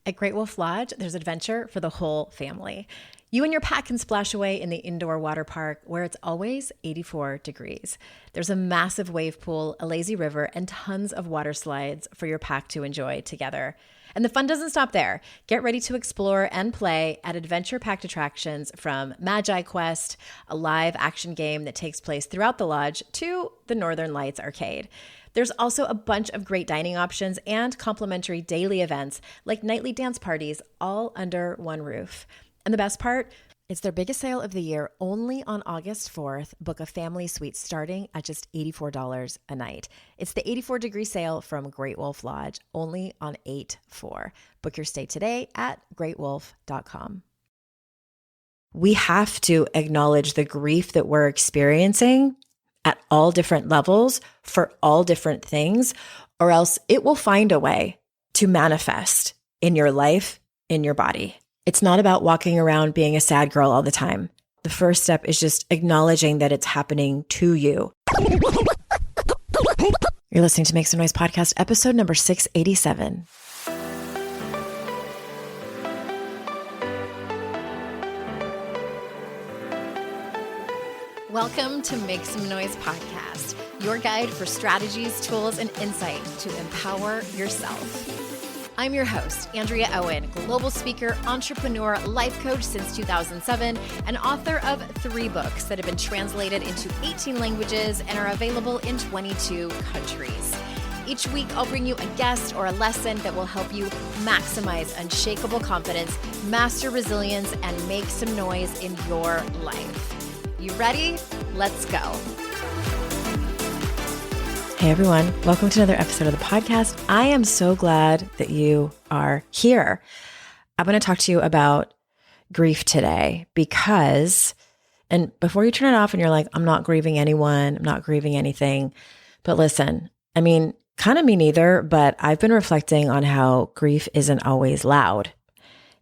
At Great Wolf Lodge, there's adventure for the whole family. You and your pack can splash away in the indoor water park where it's always 84 degrees. There's a massive wave pool, a lazy river, and tons of water slides for your pack to enjoy together. And the fun doesn't stop there. Get ready to explore and play at adventure-packed attractions from Magi Quest, a live action game that takes place throughout the lodge, to the Northern Lights Arcade. There's also a bunch of great dining options and complimentary daily events like nightly dance parties, all under one roof. And the best part, it's their biggest sale of the year only on August 4th. Book a family suite starting at just $84 a night. It's the 84-degree sale from Great Wolf Lodge, only on 8/4. Book your stay today at greatwolf.com. We have to acknowledge the grief that we're experiencing at all different levels for all different things, or else it will find a way to manifest in your life, in your body. It's not about walking around being a sad girl all the time. The first step is just acknowledging that it's happening to you. You're listening to Make Some Noise podcast, episode number 687. Welcome to Make Some Noise podcast, your guide for strategies, tools, and insight to empower yourself. I'm your host, Andrea Owen, global speaker, entrepreneur, life coach since 2007, and author of 3 books that have been translated into 18 languages and are available in 22 countries. Each week, I'll bring you a guest or a lesson that will help you maximize unshakable confidence, master resilience, and make some noise in your life. You ready? Let's go. Hey everyone, welcome to another episode of the podcast. I am so glad that you are here. I'm going to talk to you about grief today because, and before you turn it off and you're like, I'm not grieving anyone, I'm not grieving anything, but listen, I mean, kind of me neither, but I've been reflecting on how grief isn't always loud.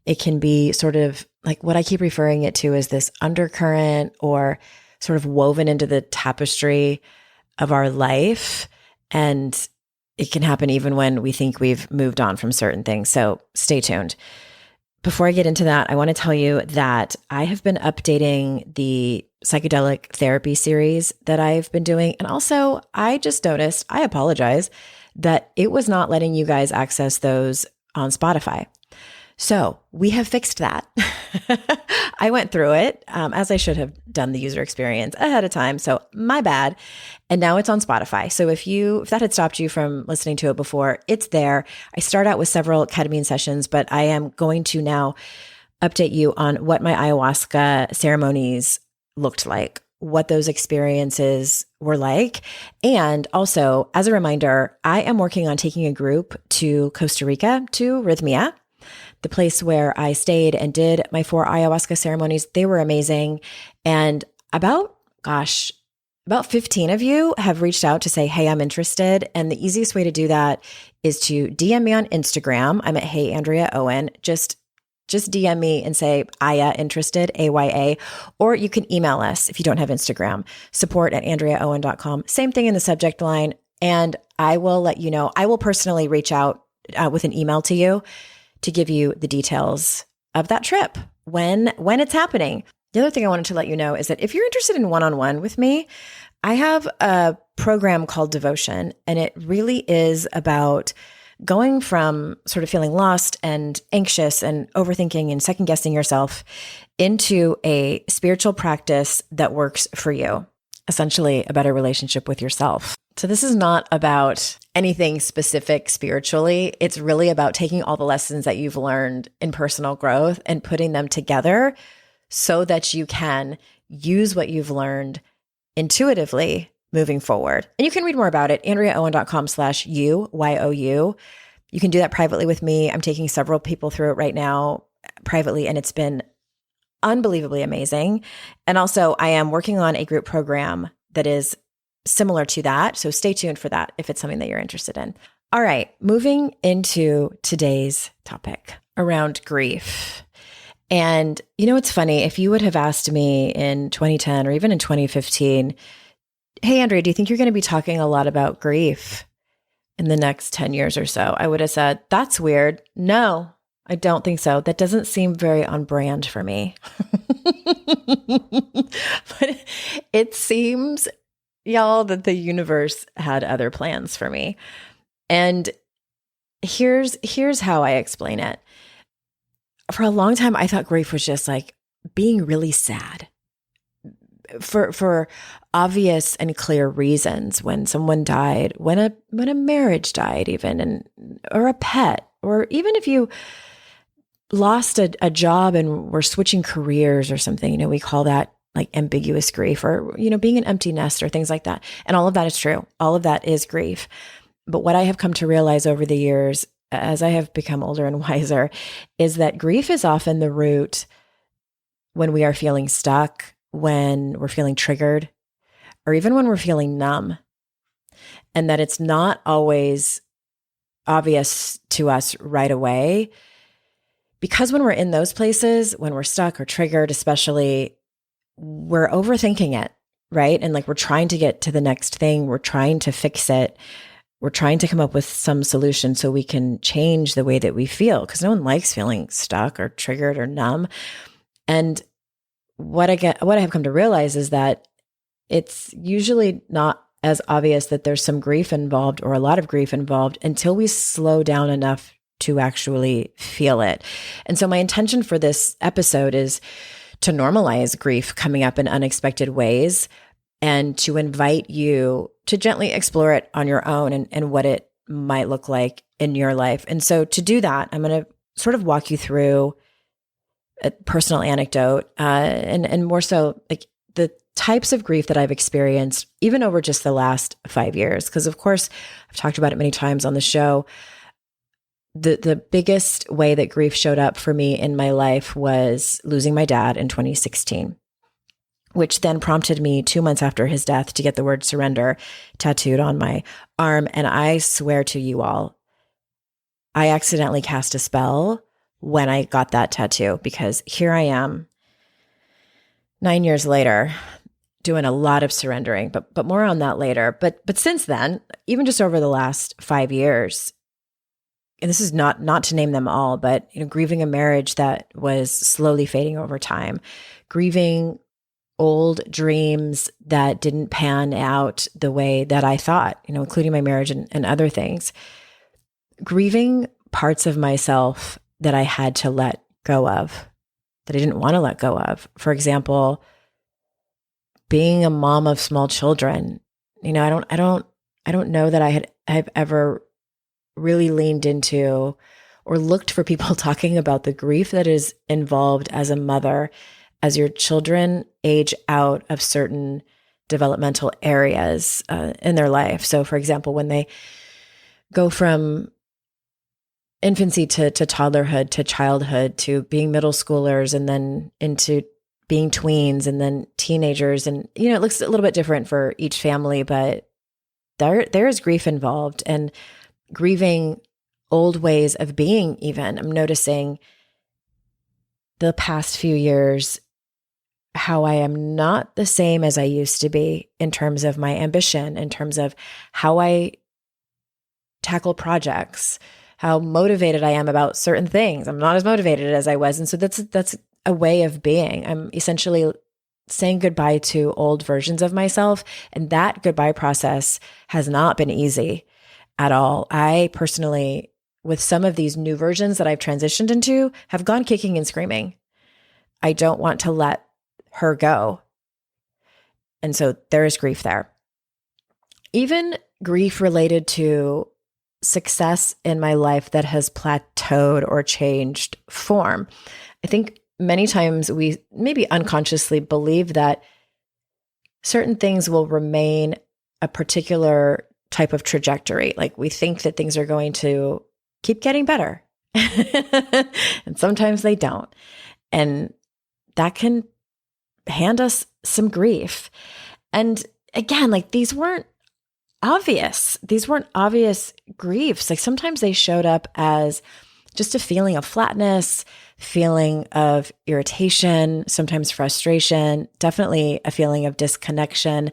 It can be sort of like what I keep referring it to as this undercurrent or sort of woven into the tapestry of our life. And it can happen even when we think we've moved on from certain things. So stay tuned. Before I get into that, I want to tell you that I have been updating the psychedelic therapy series that I've been doing. And also, I just noticed, I apologize, that it was not letting you guys access those on Spotify. So we have fixed that. I went through it as I should have done the user experience ahead of time. So my bad. And now it's on Spotify. So if that had stopped you from listening to it before, it's there. I start out with several ketamine sessions, but I am going to now update you on what my ayahuasca ceremonies looked like, what those experiences were like. And also, as a reminder, I am working on taking a group to Costa Rica, to Rhythmia, the place where I stayed and did my 4 ayahuasca ceremonies. They were amazing. And about 15 of you have reached out to say, hey, I'm interested. And the easiest way to do that is to DM me on Instagram. I'm at Hey Andrea Owen. Just DM me and say, Aya, interested, AYA, or you can email us if you don't have Instagram, support@andreaowen.com. Same thing in the subject line. And I will let you know. I will personally reach out with an email to you to give you the details of that trip when it's happening. The other thing I wanted to let you know is that if you're interested in one-on-one with me, I have a program called Devotion, and it really is about going from sort of feeling lost and anxious and overthinking and second-guessing yourself into a spiritual practice that works for you, essentially a better relationship with yourself. So this is not about anything specific spiritually. It's really about taking all the lessons that you've learned in personal growth and putting them together so that you can use what you've learned intuitively moving forward. And you can read more about it, andreaowen.com/YOU. You can do that privately with me. I'm taking several people through it right now privately, and it's been unbelievably amazing. And also, I am working on a group program that is similar to that. So stay tuned for that if it's something that you're interested in. All right, moving into today's topic around grief. And it's funny, if you would have asked me in 2010 or even in 2015, hey, Andrea, do you think you're going to be talking a lot about grief in the next 10 years or so? I would have said, that's weird. No, I don't think so. That doesn't seem very on brand for me. But it seems, y'all, that the universe had other plans for me. And here's how I explain it. For a long time, I thought grief was just like being really sad for obvious and clear reasons. When someone died, when a marriage died, even, or a pet, or even if you lost a job and were switching careers or something, we call that like ambiguous grief, or, being an empty nest or things like that. And all of that is true. All of that is grief. But what I have come to realize over the years, as I have become older and wiser, is that grief is often the root when we are feeling stuck, when we're feeling triggered, or even when we're feeling numb. And that it's not always obvious to us right away. Because when we're in those places, when we're stuck or triggered, especially, we're overthinking it, right? And like we're trying to get to the next thing. We're trying to fix it. We're trying to come up with some solution so we can change the way that we feel, because no one likes feeling stuck or triggered or numb. And what I have come to realize is that it's usually not as obvious that there's some grief involved or a lot of grief involved until we slow down enough to actually feel it. And so my intention for this episode is to normalize grief coming up in unexpected ways, and to invite you to gently explore it on your own and what it might look like in your life. And so to do that, I'm going to sort of walk you through a personal anecdote, and more so like the types of grief that I've experienced, even over just the last 5 years. Because of course, I've talked about it many times on the show. The biggest way that grief showed up for me in my life was losing my dad in 2016, which then prompted me 2 months after his death to get the word surrender tattooed on my arm. And I swear to you all, I accidentally cast a spell when I got that tattoo, because here I am 9 years later doing a lot of surrendering, but more on that later. But since then, even just over the last 5 years, and this is not to name them all, but grieving a marriage that was slowly fading over time, grieving old dreams that didn't pan out the way that I thought, including my marriage and other things, grieving parts of myself that I had to let go of, that I didn't want to let go of. For example, being a mom of small children. I don't know that I've ever really leaned into or looked for people talking about the grief that is involved as a mother as your children age out of certain developmental areas in their life. So for example, when they go from infancy to toddlerhood to childhood to being middle schoolers and then into being tweens and then teenagers. And, it looks a little bit different for each family, but there is grief involved, and grieving old ways of being even. I'm noticing the past few years how I am not the same as I used to be in terms of my ambition, in terms of how I tackle projects, how motivated I am about certain things. I'm not as motivated as I was. And so that's a way of being. I'm essentially saying goodbye to old versions of myself. And that goodbye process has not been easy at all. I personally, with some of these new versions that I've transitioned into, have gone kicking and screaming. I don't want to let her go. And so there is grief there. Even grief related to success in my life that has plateaued or changed form. I think many times we maybe unconsciously believe that certain things will remain a particular type of trajectory. Like we think that things are going to keep getting better. And sometimes they don't. And that can hand us some grief. And again, like these weren't obvious. These weren't obvious griefs. Like sometimes they showed up as just a feeling of flatness, feeling of irritation, sometimes frustration, definitely a feeling of disconnection.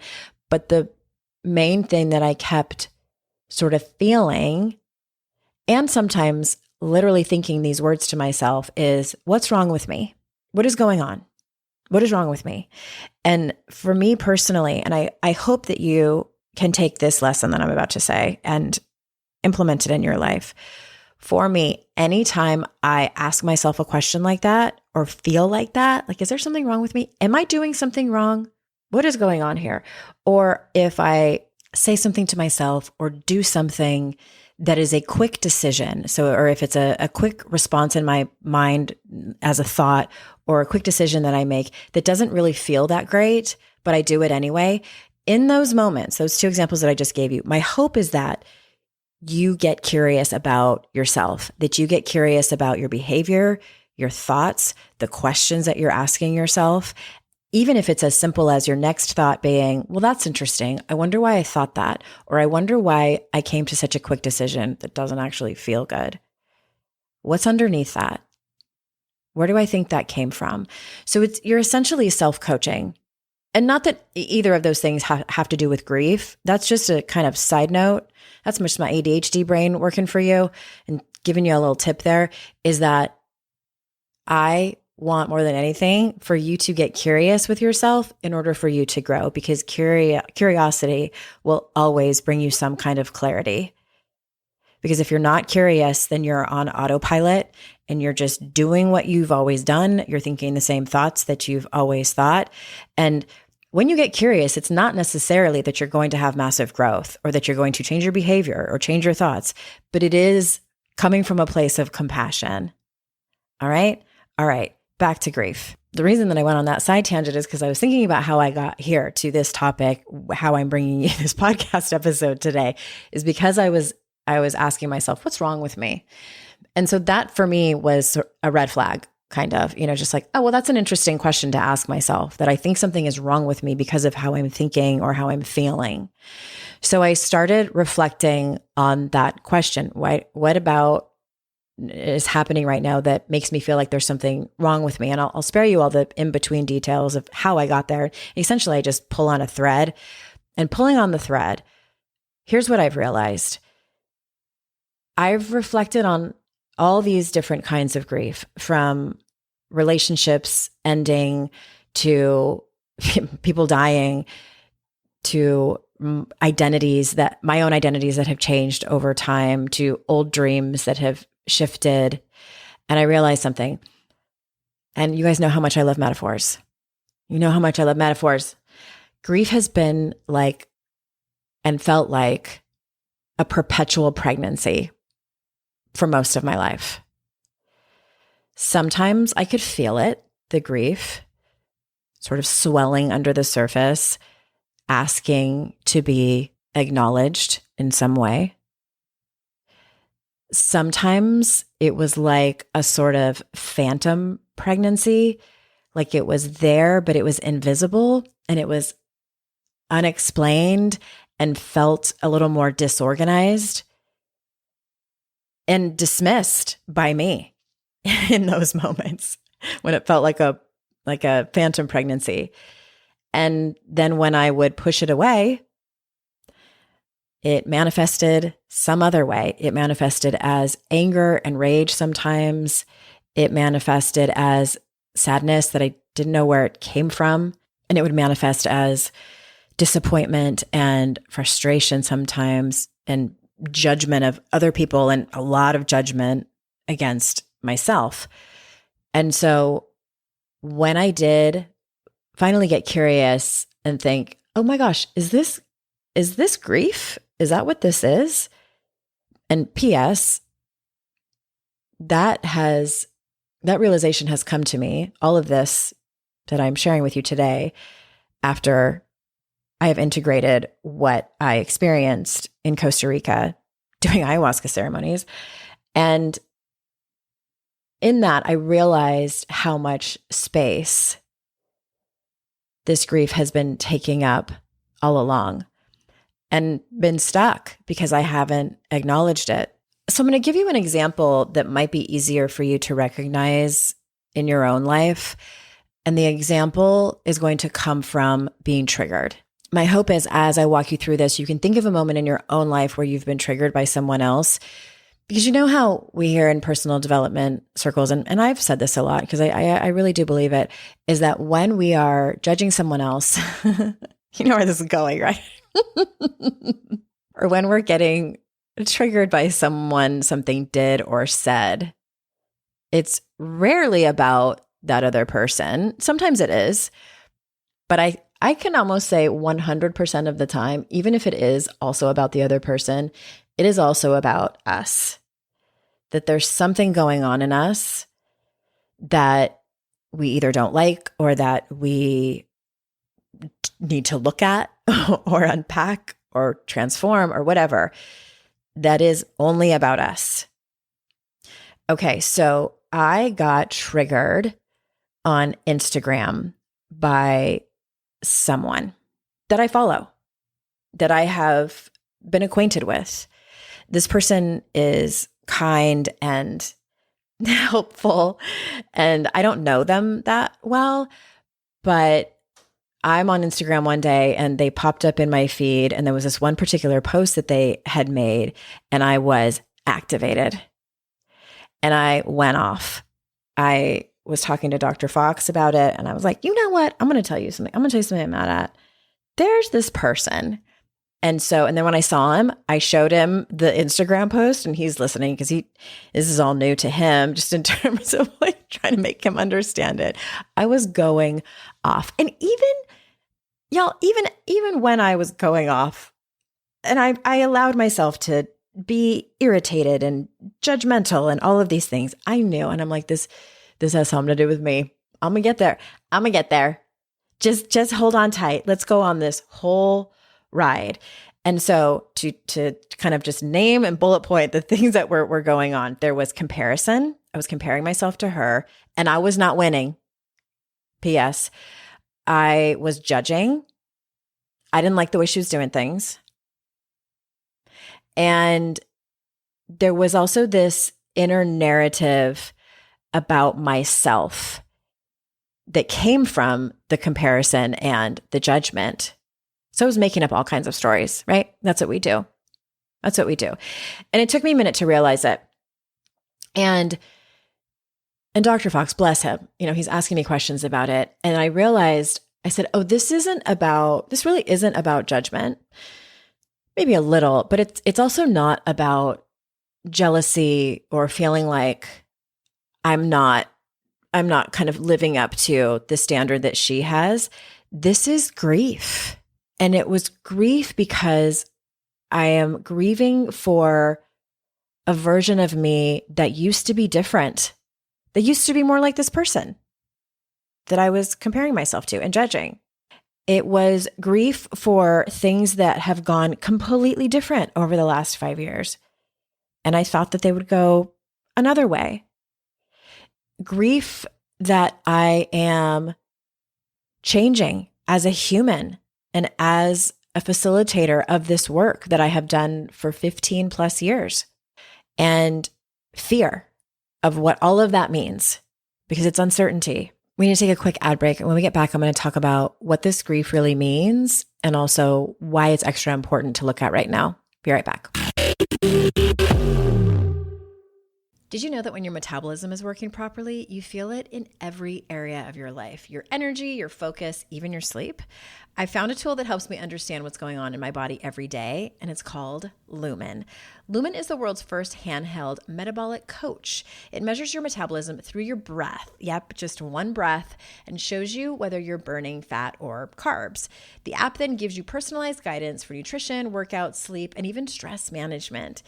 But the main thing that I kept sort of feeling and sometimes literally thinking these words to myself is, what's wrong with me? What is going on? What is wrong with me? And for me personally, and I hope that you can take this lesson that I'm about to say and implement it in your life. For me, anytime I ask myself a question like that or feel like that, like, is there something wrong with me? Am I doing something wrong? What is going on here? Or if I say something to myself or do something that is a quick decision. So, or if it's a quick response in my mind as a thought or a quick decision that I make that doesn't really feel that great, but I do it anyway. In those moments, those two examples that I just gave you, my hope is that you get curious about yourself, that you get curious about your behavior, your thoughts, the questions that you're asking yourself, even if it's as simple as your next thought being, well, that's interesting. I wonder why I thought that, or I wonder why I came to such a quick decision that doesn't actually feel good. What's underneath that? Where do I think that came from? So you're essentially self-coaching. And not that either of those things have to do with grief. That's just a kind of side note. That's much my ADHD brain working for you and giving you a little tip there is that I want more than anything for you to get curious with yourself in order for you to grow, because curiosity will always bring you some kind of clarity. Because if you're not curious, then you're on autopilot and you're just doing what you've always done. You're thinking the same thoughts that you've always thought. And when you get curious, it's not necessarily that you're going to have massive growth or that you're going to change your behavior or change your thoughts, but it is coming from a place of compassion. All right? All right. Back to grief. The reason that I went on that side tangent is because I was thinking about how I got here to this topic, how I'm bringing you this podcast episode today, is because I was asking myself, what's wrong with me? And so that for me was a red flag, kind of, just like, oh, well, that's an interesting question to ask myself, that I think something is wrong with me because of how I'm thinking or how I'm feeling. So I started reflecting on that question. What about is happening right now that makes me feel like there's something wrong with me? And I'll spare you all the in-between details of how I got there. Essentially, I just pull on a thread, and pulling on the thread, here's what I've realized. I've reflected on all these different kinds of grief, from relationships ending to people dying to identities, that my own identities that have changed over time, to old dreams that have shifted. And I realized something. And you guys know how much I love metaphors. You know how much I love metaphors. Grief has been like, and felt like, a perpetual pregnancy for most of my life. Sometimes I could feel it, the grief, sort of swelling under the surface, asking to be acknowledged in some way. Sometimes it was like a sort of phantom pregnancy, like it was there, but it was invisible and it was unexplained and felt a little more disorganized and dismissed by me in those moments when it felt like a phantom pregnancy. And then when I would push it away, it manifested some other way. It manifested as anger and rage sometimes. It manifested as sadness that I didn't know where it came from. And it would manifest as disappointment and frustration sometimes, and judgment of other people, and a lot of judgment against myself. And so when I did finally get curious and think, oh my gosh, is this grief? Is that what this is? And P.S., that realization has come to me, all of this that I'm sharing with you today, after I have integrated what I experienced in Costa Rica doing ayahuasca ceremonies. And in that, I realized how much space this grief has been taking up all along and been stuck because I haven't acknowledged it. So I'm going to give you an example that might be easier for you to recognize in your own life. And the example is going to come from being triggered. My hope is, as I walk you through this, you can think of a moment in your own life where you've been triggered by someone else, Because you know how we hear in personal development circles, and I've said this a lot because I really do believe it, is that when we are judging someone else, you know where this is going, right? Or when we're getting triggered by someone, something did or said, it's rarely about that other person. Sometimes it is, but I can almost say 100% of the time, even if it is also about the other person, it is also about us. That there's something going on in us that we either don't like or that we need to look at or unpack or transform or whatever, that is only about us. Okay, so I got triggered on Instagram by someone that I follow, that I have been acquainted with. This person is kind and helpful, and I don't know them that well, but I'm on Instagram one day and they popped up in my feed, and there was this one particular post that they had made, and I was activated and I went off. I was talking to Dr. Fox about it, and I was like, you know what? I'm going to tell you something. I'm going to tell you something I'm mad at. There's this person. And then when I saw him, I showed him the Instagram post, and he's listening because this is all new to him, just in terms of like trying to make him understand it. I was going off. And even when I was going off, and I allowed myself to be irritated and judgmental and all of these things, I knew. And I'm like, this has something to do with me. I'm going to get there. I'm going to get there. Just hold on tight. Let's go on this whole ride. And so to kind of just name and bullet point the things that were going on, there was comparison. I was comparing myself to her, and I was not winning. P.S. I was judging. I didn't like the way she was doing things. And there was also this inner narrative about myself that came from the comparison and the judgment. So I was making up all kinds of stories, right? That's what we do. And it took me a minute to realize it. And Dr. Fox, bless him, he's asking me questions about it. And I realized, I said, oh, this really isn't about judgment. Maybe a little, but it's also not about jealousy or feeling like I'm not kind of living up to the standard that she has. This is grief. And it was grief because I am grieving for a version of me that used to be different, that used to be more like this person that I was comparing myself to and judging. It was grief for things that have gone completely different over the last 5 years. And I thought that they would go another way. Grief that I am changing as a human and as a facilitator of this work that I have done for 15 plus years. And fear of what all of that means, because it's uncertainty. We need to take a quick ad break. And when we get back, I'm going to talk about what this grief really means and also why it's extra important to look at right now. Be right back. Did you know that when your metabolism is working properly, you feel it in every area of your life? Your energy, your focus, even your sleep. I found a tool that helps me understand what's going on in my body every day, and it's called Lumen. Lumen is the world's first handheld metabolic coach. It measures your metabolism through your breath. Yep, just one breath, and shows you whether you're burning fat or carbs. The app then gives you personalized guidance for nutrition, workout, sleep, and even stress management.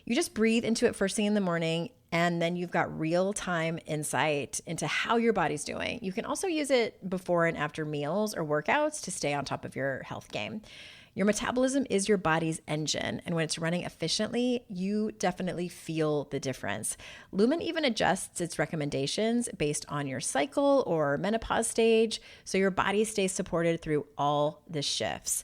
You just breathe into it first thing in the morning, and then you've got real-time insight into how your body's doing. You can also use it before and after meals or workouts to stay on top of your health game. Your metabolism is your body's engine, and when it's running efficiently, you definitely feel the difference. Lumen even adjusts its recommendations based on your cycle or menopause stage, so your body stays supported through all the shifts.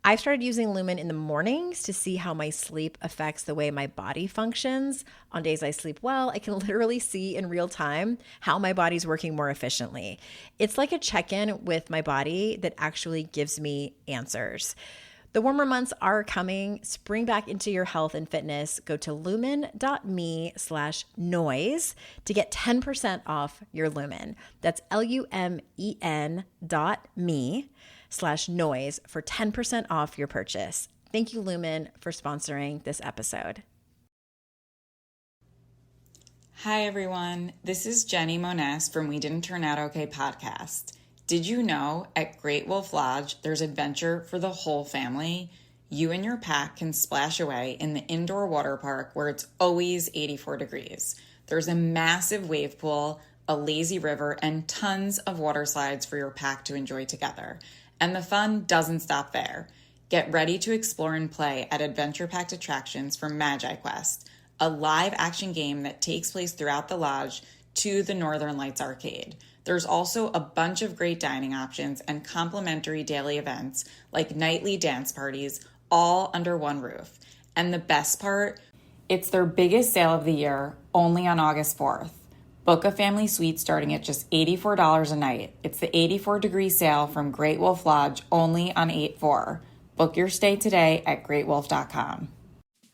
I've started using Lumen in the mornings to see how my sleep affects the way my body functions. On days I sleep well, I can literally see in real time how my body's working more efficiently. It's like a check-in with my body that actually gives me answers. The warmer months are coming. Spring back into your health and fitness. Go to lumen.me/noise to get 10% off your Lumen. That's lumen.me/noise for 10% off your purchase. Thank you, Lumen, for sponsoring this episode. Hi, everyone. This is Jenny Moness from We Didn't Turn Out Okay podcast. Did you know at Great Wolf Lodge, there's adventure for the whole family? You and your pack can splash away in the indoor water park where it's always 84 degrees. There's a massive wave pool, a lazy river, and tons of water slides for your pack to enjoy together. And the fun doesn't stop there. Get ready to explore and play at adventure-packed attractions from Magi Quest, a live-action game that takes place throughout the lodge to the Northern Lights Arcade. There's also a bunch of great dining options and complimentary daily events like nightly dance parties, all under one roof. And the best part, it's their biggest sale of the year, only on August 4th. Book a family suite starting at just $84 a night. It's the 84-degree sale from Great Wolf Lodge, only on 8/4. Book your stay today at greatwolf.com.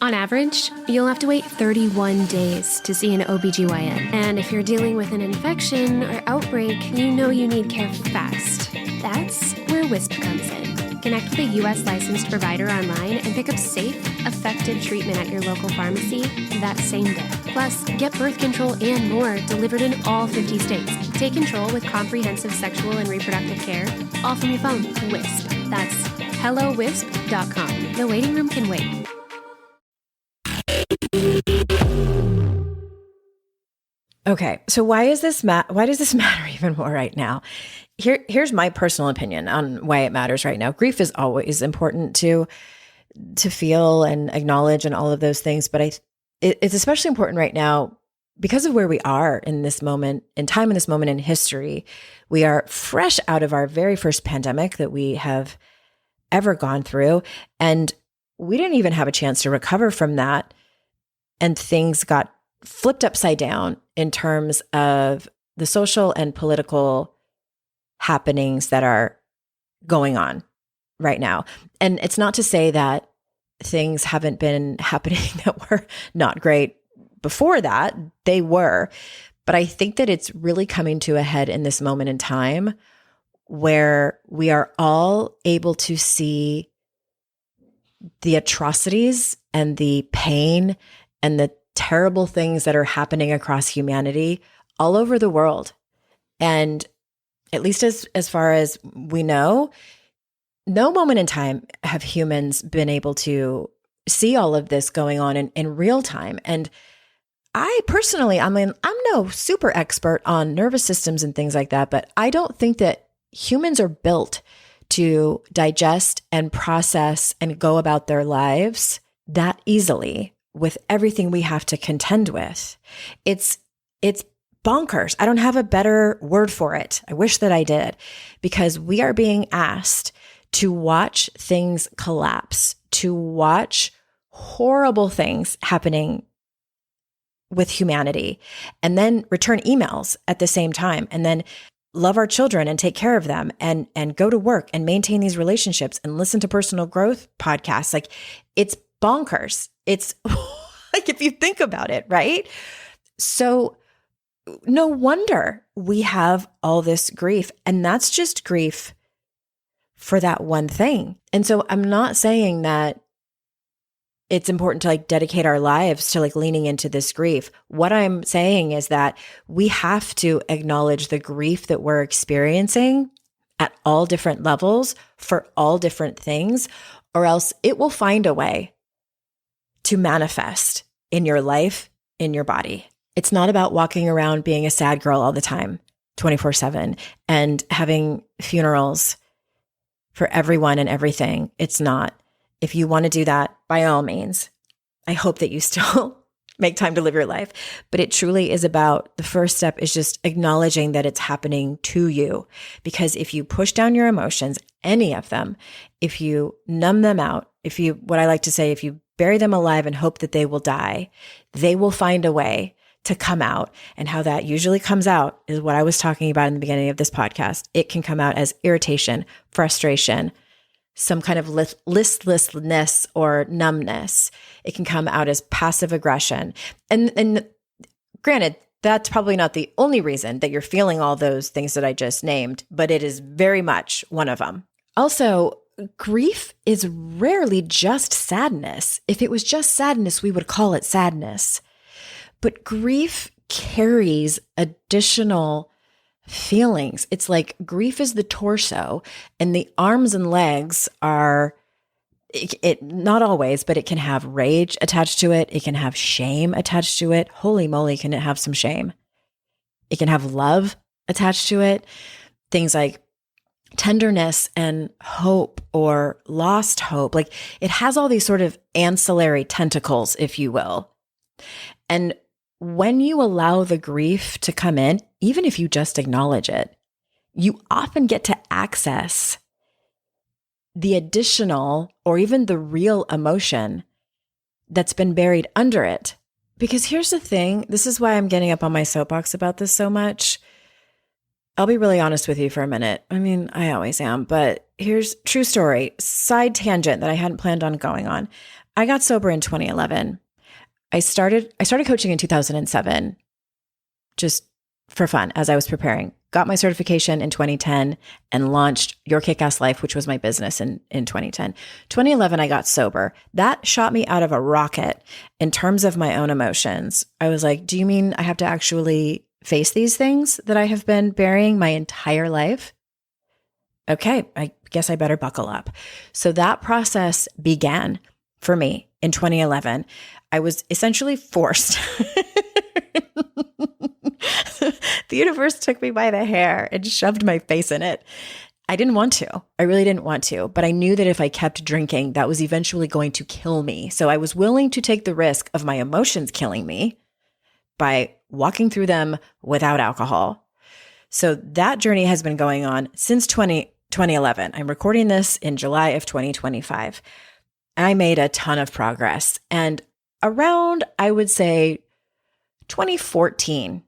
On average, you'll have to wait 31 days to see an OBGYN. And if you're dealing with an infection or outbreak, you know you need care fast. That's where Wisp comes in. Connect with a U.S. licensed provider online and pick up safe, effective treatment at your local pharmacy that same day. Plus, get birth control and more delivered in all 50 states. Take control with comprehensive sexual and reproductive care, all from your phone. Wisp. That's hellowisp.com. The waiting room can wait. Okay, so why does this matter even more right now? Here's my personal opinion on why it matters right now. Grief is always important to feel and acknowledge and all of those things, but it's especially important right now because of where we are in this moment in time, in this moment in history. We are fresh out of our very first pandemic that we have ever gone through, and we didn't even have a chance to recover from that. And things got flipped upside down in terms of the social and political happenings that are going on right now. And it's not to say that things haven't been happening that were not great before that. They were. But I think that it's really coming to a head in this moment in time where we are all able to see the atrocities and the pain and the terrible things that are happening across humanity all over the world. And at least as far as we know, no moment in time have humans been able to see all of this going on in real time. And I personally, I'm no super expert on nervous systems and things like that, but I don't think that humans are built to digest and process and go about their lives that easily with everything we have to contend with. It's bonkers. I don't have a better word for it. I wish that I did, because we are being asked to watch things collapse, to watch horrible things happening with humanity, and then return emails at the same time, and then love our children and take care of them and go to work and maintain these relationships and listen to personal growth podcasts. Like, it's bonkers. It's like, if you think about it, right? So no wonder we have all this grief, and that's just grief for that one thing. And so I'm not saying that it's important to dedicate our lives to leaning into this grief. What I'm saying is that we have to acknowledge the grief that we're experiencing at all different levels for all different things, or else it will find a way to manifest in your life, in your body. It's not about walking around being a sad girl all the time, 24/7, and having funerals for everyone and everything. It's not. If you want to do that, by all means, I hope that you still make time to live your life. But it truly is about, the first step is just acknowledging that it's happening to you. Because if you push down your emotions, any of them, if you numb them out, what I like to say, if you bury them alive and hope that they will die, they will find a way to come out. And how that usually comes out is what I was talking about in the beginning of this podcast. It can come out as irritation, frustration, some kind of listlessness or numbness. It can come out as passive aggression. And granted, that's probably not the only reason that you're feeling all those things that I just named, but it is very much one of them. Also, grief is rarely just sadness. If it was just sadness, we would call it sadness. But grief carries additional feelings. It's like grief is the torso, and the arms and legs are, it not always, but it can have rage attached to it. It can have shame attached to it. Holy moly, can it have some shame? It can have love attached to it. Things like tenderness and hope or lost hope. Like it has all these sort of ancillary tentacles, if you will. And when you allow the grief to come in, even if you just acknowledge it, you often get to access the additional or even the real emotion that's been buried under it. Because here's the thing, this is why I'm getting up on my soapbox about this so much. I'll be really honest with you for a minute. I mean, I always am, but here's true story, side tangent that I hadn't planned on going on. I got sober in 2011. I started coaching in 2007, just for fun as I was preparing. Got my certification in 2010 and launched Your Kick-Ass Life, which was my business in 2010. 2011, I got sober. That shot me out of a rocket in terms of my own emotions. I was like, do you mean I have to actually face these things that I have been burying my entire life? Okay, I guess I better buckle up. So that process began for me in 2011. I was essentially forced. The universe took me by the hair and shoved my face in it. I didn't want to. I really didn't want to. But I knew that if I kept drinking, that was eventually going to kill me. So I was willing to take the risk of my emotions killing me by walking through them without alcohol. So that journey has been going on since 2011. I'm recording this in July of 2025. I made a ton of progress. And around, I would say, 2014,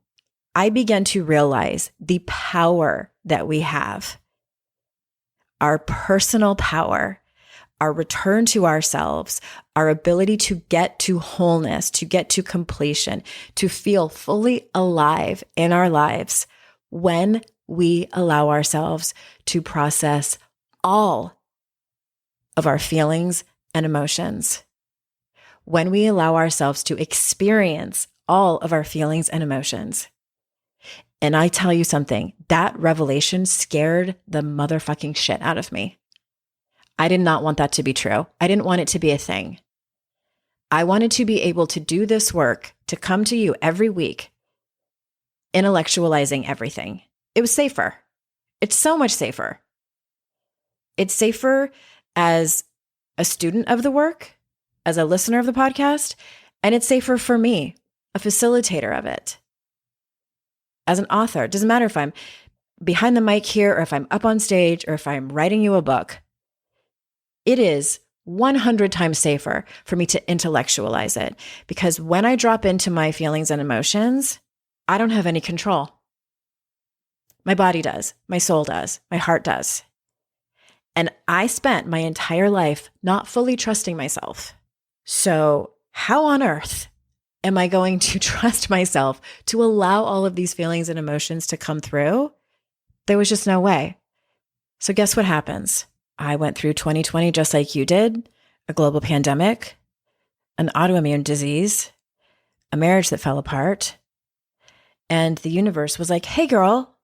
I began to realize the power that we have, our personal power, our return to ourselves, our ability to get to wholeness, to get to completion, to feel fully alive in our lives when we allow ourselves to process all of our feelings and emotions. When we allow ourselves to experience all of our feelings and emotions. And I tell you something, that revelation scared the motherfucking shit out of me. I did not want that to be true. I didn't want it to be a thing. I wanted to be able to do this work, to come to you every week, intellectualizing everything. It was safer. It's so much safer. It's safer as a student of the work, as a listener of the podcast, and it's safer for me, a facilitator of it. As an author, it doesn't matter if I'm behind the mic here or if I'm up on stage or if I'm writing you a book. It is 100 times safer for me to intellectualize it because when I drop into my feelings and emotions, I don't have any control. My body does, my soul does, my heart does. And I spent my entire life not fully trusting myself. So how on earth am I going to trust myself to allow all of these feelings and emotions to come through? There was just no way. So guess what happens? I went through 2020 just like you did, a global pandemic, an autoimmune disease, a marriage that fell apart. And the universe was like, hey girl,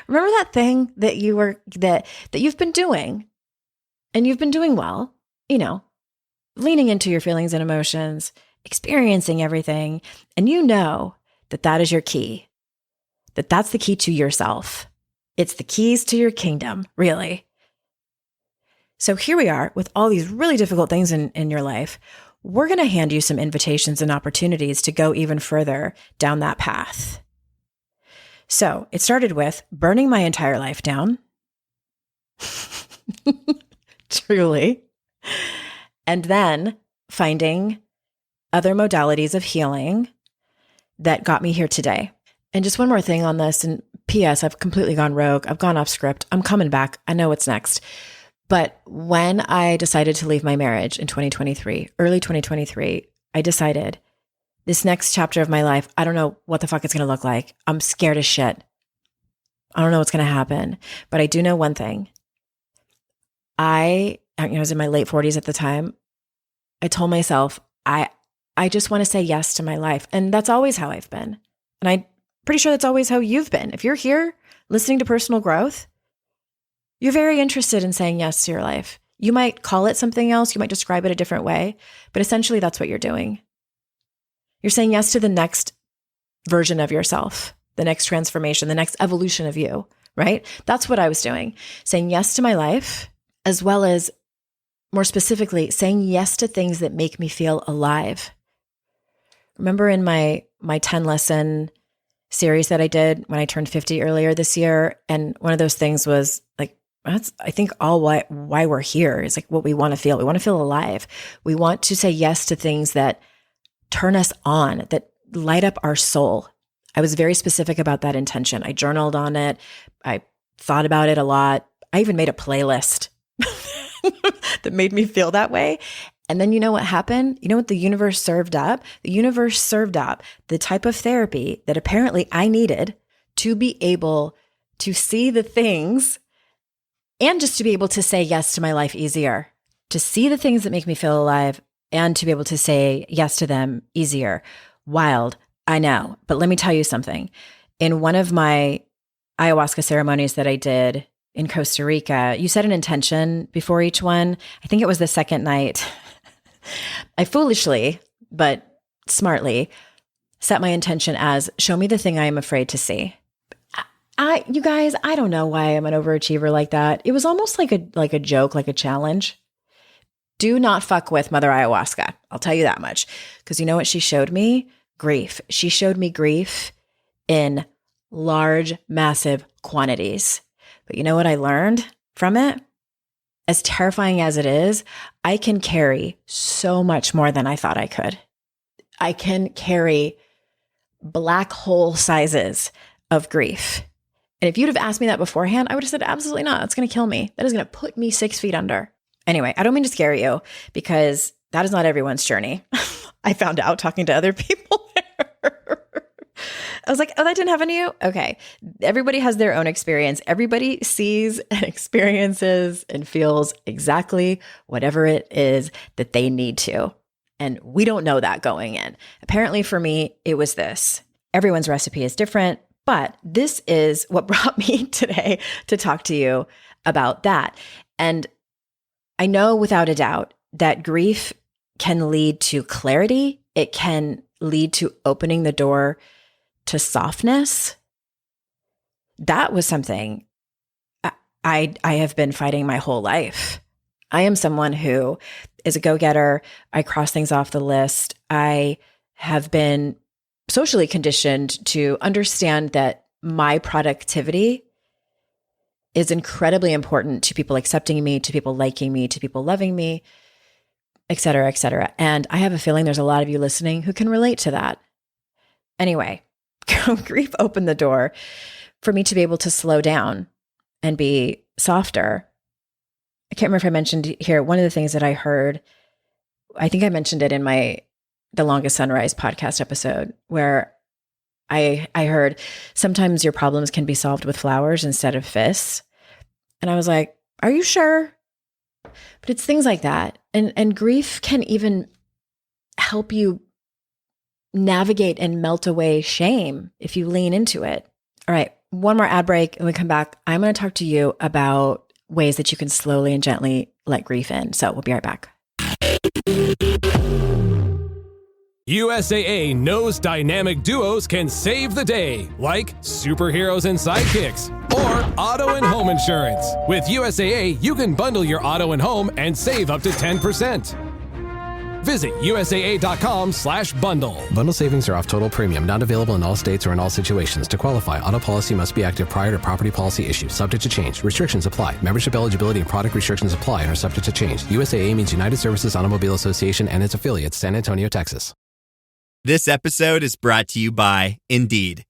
remember that thing that you've been doing and you've been doing well, leaning into your feelings and emotions, experiencing everything. And you know that that is your key, that that's the key to yourself. It's the keys to your kingdom, really. So here we are with all these really difficult things in your life. We're going to hand you some invitations and opportunities to go even further down that path. So it started with burning my entire life down. Truly. And then finding other modalities of healing that got me here today. And just one more thing on this, and P.S. I've completely gone rogue. I've gone off script. I'm coming back. I know what's next. But when I decided to leave my marriage in 2023, early 2023, I decided this next chapter of my life, I don't know what the fuck it's going to look like. I'm scared as shit. I don't know what's going to happen. But I do know one thing. I was in my late 40s at the time. I told myself, I just want to say yes to my life. And that's always how I've been. And I'm pretty sure that's always how you've been. If you're here listening to personal growth, you're very interested in saying yes to your life. You might call it something else. You might describe it a different way, but essentially that's what you're doing. You're saying yes to the next version of yourself, the next transformation, the next evolution of you, right? That's what I was doing. Saying yes to my life, as well as more specifically, saying yes to things that make me feel alive. Remember in my 10 lesson series that I did when I turned 50 earlier this year, and one of those things was like, that's, I think, all why we're here is like what we want to feel. We want to feel alive. We want to say yes to things that turn us on, that light up our soul. I was very specific about that intention. I journaled on it. I thought about it a lot. I even made a playlist that made me feel that way. And then you know what happened? You know what the universe served up? The universe served up the type of therapy that apparently I needed to be able to see the things and just to be able to say yes to my life easier, to see the things that make me feel alive and to be able to say yes to them easier. Wild, I know. But let me tell you something. In one of my ayahuasca ceremonies that I did in Costa Rica, you set an intention before each one. I think it was the second night. I foolishly, but smartly, set my intention as, show me the thing I am afraid to see. You guys, I don't know why I'm an overachiever like that. It was almost like a joke, like a challenge. Do not fuck with Mother Ayahuasca. I'll tell you that much. Because you know what she showed me? Grief. She showed me grief in large, massive quantities. But you know what I learned from it? As terrifying as it is, I can carry so much more than I thought I could. I can carry black hole sizes of grief. And if you'd have asked me that beforehand, I would have said, absolutely not. That's going to kill me. That is going to put me 6 feet under. Anyway, I don't mean to scare you because that is not everyone's journey. I found out talking to other people there. I was like, oh, that didn't happen to you? Okay. Everybody has their own experience. Everybody sees and experiences and feels exactly whatever it is that they need to. And we don't know that going in. Apparently for me, it was this. Everyone's recipe is different, but this is what brought me today to talk to you about that. And I know without a doubt that grief can lead to clarity. It can lead to opening the door to softness. That was something I have been fighting my whole life. I am someone who is a go-getter. I cross things off the list. I have been socially conditioned to understand that my productivity is incredibly important to people accepting me, to people liking me, to people loving me, et cetera, et cetera. And I have a feeling there's a lot of you listening who can relate to that. Anyway, grief opened the door for me to be able to slow down and be softer. I can't remember if I mentioned here, one of the things that I heard, I think I mentioned it in the Longest Sunrise podcast episode, where I heard sometimes your problems can be solved with flowers instead of fists. And I was like, are you sure? But it's things like that. And grief can even help you navigate and melt away shame if you lean into it. All right, one more ad break and we come back. I'm going to talk to you about ways that you can slowly and gently let grief in. So we'll be right back. USAA knows dynamic duos can save the day, like superheroes and sidekicks, or auto and home insurance. With USAA, you can bundle your auto and home and save up to 10%. Visit USAA.com/bundle. Bundle savings are off total premium, not available in all states or in all situations. To qualify, auto policy must be active prior to property policy issue, subject to change. Restrictions apply. Membership eligibility and product restrictions apply and are subject to change. USAA means United Services Automobile Association and its affiliates, San Antonio, Texas. This episode is brought to you by Indeed.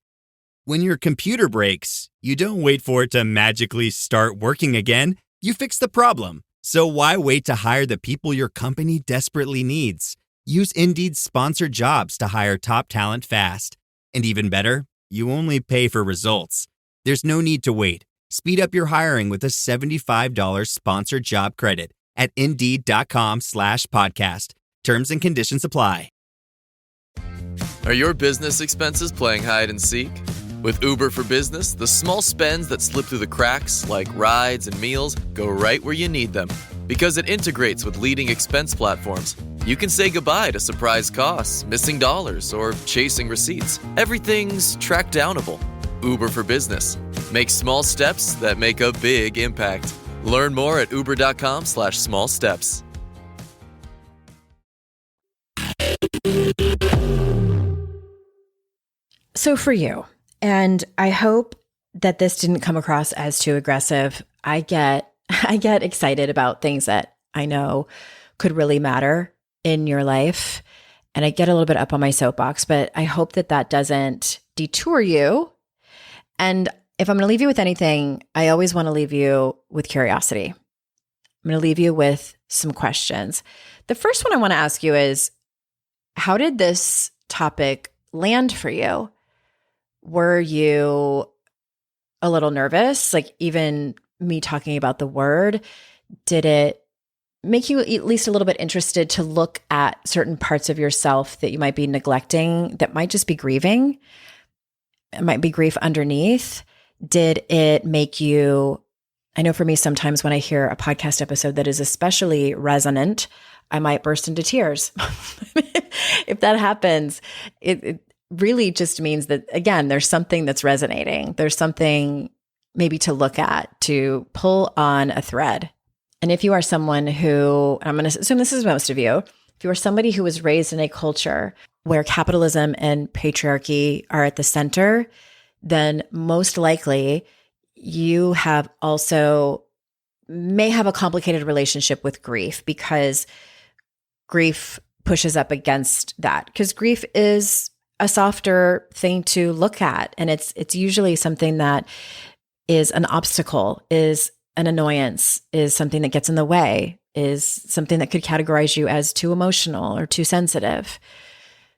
When your computer breaks, you don't wait for it to magically start working again. You fix the problem. So why wait to hire the people your company desperately needs? Use Indeed's sponsored jobs to hire top talent fast. And even better, you only pay for results. There's no need to wait. Speed up your hiring with a $75 sponsored job credit at Indeed.com/podcast. Terms and conditions apply. Are your business expenses playing hide and seek? With Uber for Business, the small spends that slip through the cracks, like rides and meals, go right where you need them. Because it integrates with leading expense platforms, you can say goodbye to surprise costs, missing dollars, or chasing receipts. Everything's track downable. Uber for Business. Make small steps that make a big impact. Learn more at uber.com/small steps. So for you, and I hope that this didn't come across as too aggressive. I get excited about things that I know could really matter in your life. And I get a little bit up on my soapbox, but I hope that that doesn't detour you. And if I'm going to leave you with anything, I always want to leave you with curiosity. I'm going to leave you with some questions. The first one I want to ask you is, how did this topic land for you? Were you a little nervous? Like, even me talking about the word, did it make you at least a little bit interested to look at certain parts of yourself that you might be neglecting, that might just be grieving? It might be grief underneath. Did it make you, I know for me, sometimes when I hear a podcast episode that is especially resonant, I might burst into tears. If that happens, it really just means that, again, there's something that's resonating. There's something maybe to look at, to pull on a thread. And if you are someone who, I'm going to assume this is most of you, if you are somebody who was raised in a culture where capitalism and patriarchy are at the center, then most likely you have also may have a complicated relationship with grief, because grief pushes up against that, because grief is a softer thing to look at. And it's usually something that is an obstacle, is an annoyance, is something that gets in the way, is something that could categorize you as too emotional or too sensitive.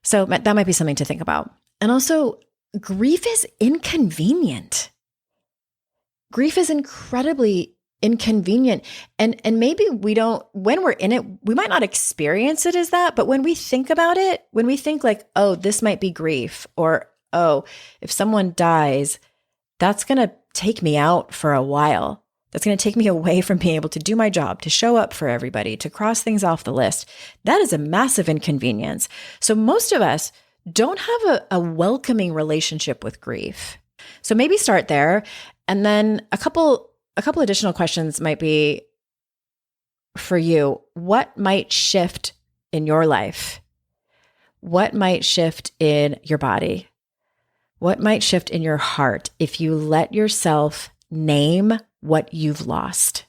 So that might be something to think about. And also, grief is inconvenient. Grief is incredibly inconvenient. And maybe we don't, when we're in it, we might not experience it as that, but when we think about it, when we think like, oh, this might be grief, or, oh, if someone dies, that's going to take me out for a while. That's going to take me away from being able to do my job, to show up for everybody, to cross things off the list. That is a massive inconvenience. So most of us don't have a welcoming relationship with grief. So maybe start there. And then a couple additional questions might be for you. What might shift in your life? What might shift in your body? What might shift in your heart if you let yourself name what you've lost?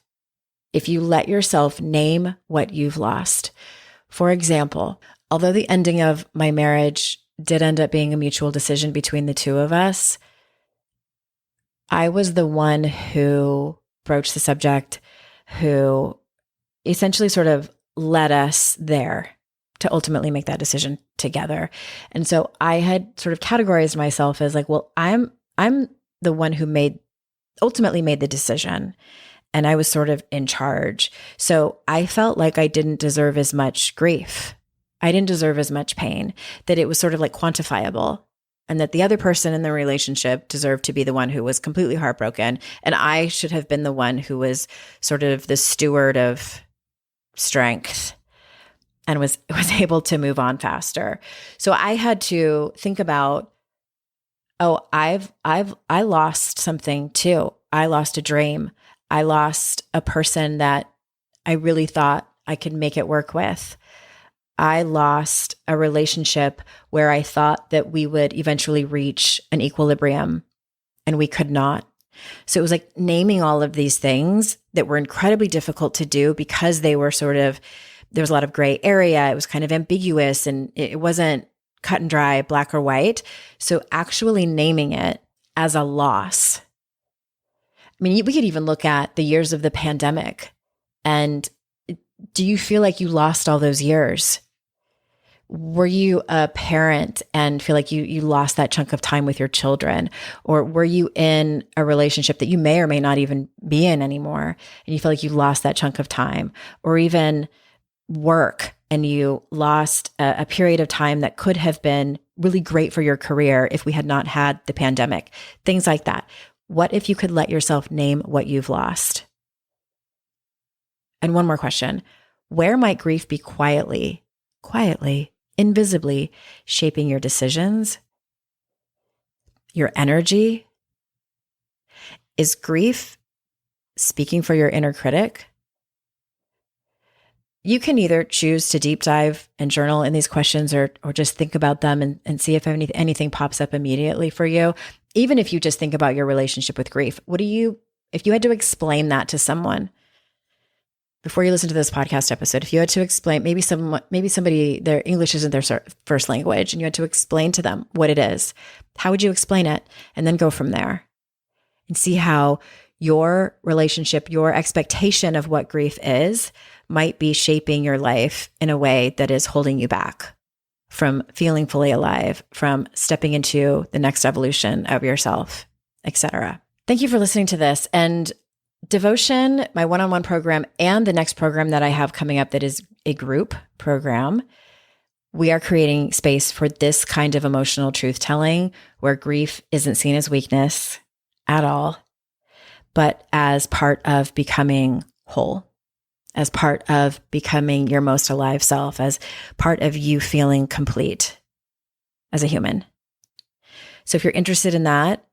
If you let yourself name what you've lost. For example, although the ending of my marriage did end up being a mutual decision between the two of us, I was the one who broached the subject, who essentially sort of led us there to ultimately make that decision together. And so I had sort of categorized myself as like, well, I'm the one who ultimately made the decision, and I was sort of in charge. So I felt like I didn't deserve as much grief. I didn't deserve as much pain, that it was sort of like quantifiable, and that the other person in the relationship deserved to be the one who was completely heartbroken. And I should have been the one who was sort of the steward of strength and was able to move on faster. So I had to think about, oh, I lost something too. I lost a dream. I lost a person that I really thought I could make it work with. I lost a relationship where I thought that we would eventually reach an equilibrium, and we could not. So it was like naming all of these things that were incredibly difficult to do, because they were there was a lot of gray area. It was kind of ambiguous, and it wasn't cut and dry, black or white. So actually naming it, as a loss. I mean, we could even look at the years of the pandemic. And do you feel like you lost all those years? Were you a parent and feel like you lost that chunk of time with your children? Or were you in a relationship that you may or may not even be in anymore, and you feel like you lost that chunk of time? Or even work, and you lost a period of time that could have been really great for your career if we had not had the pandemic, things like that. What if you could let yourself name what you've lost? And one more question. Where might grief be quietly, invisibly shaping your decisions, your energy? Is grief speaking for your inner critic? You can either choose to deep dive and journal in these questions or just think about them and see if anything pops up immediately for you. Even if you just think about your relationship with grief, if you had to explain that to someone before you listen to this podcast episode, if you had to explain, maybe somebody, their English isn't their first language, and you had to explain to them what it is, how would you explain it? And then go from there and see how your relationship, your expectation of what grief is, might be shaping your life in a way that is holding you back from feeling fully alive, from stepping into the next evolution of yourself, etc. Thank you for listening to this. And Devotion, my one-on-one program, and the next program that I have coming up that is a group program, we are creating space for this kind of emotional truth-telling where grief isn't seen as weakness at all, but as part of becoming whole, as part of becoming your most alive self, as part of you feeling complete as a human. So if you're interested in that,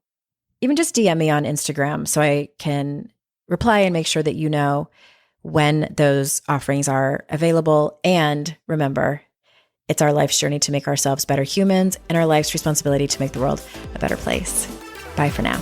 even just DM me on Instagram so I can reply and make sure that you know when those offerings are available. And remember, it's our life's journey to make ourselves better humans and our life's responsibility to make the world a better place. Bye for now.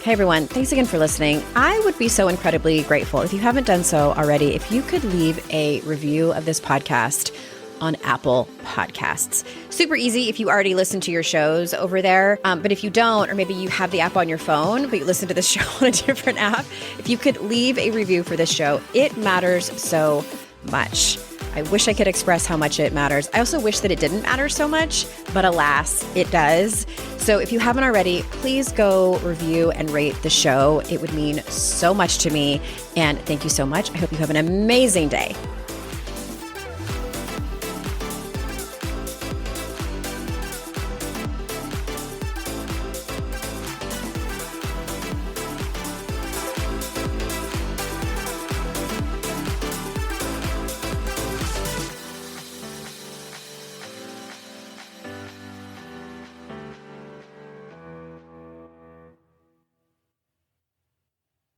Hey everyone, thanks again for listening. I would be so incredibly grateful if you haven't done so already, if you could leave a review of this podcast on Apple Podcasts. Super easy if you already listen to your shows over there. But if you don't, or maybe you have the app on your phone, but you listen to this show on a different app, if you could leave a review for this show, it matters so much. I wish I could express how much it matters. I also wish that it didn't matter so much, but alas, it does. So if you haven't already, please go review and rate the show. It would mean so much to me. And thank you so much. I hope you have an amazing day.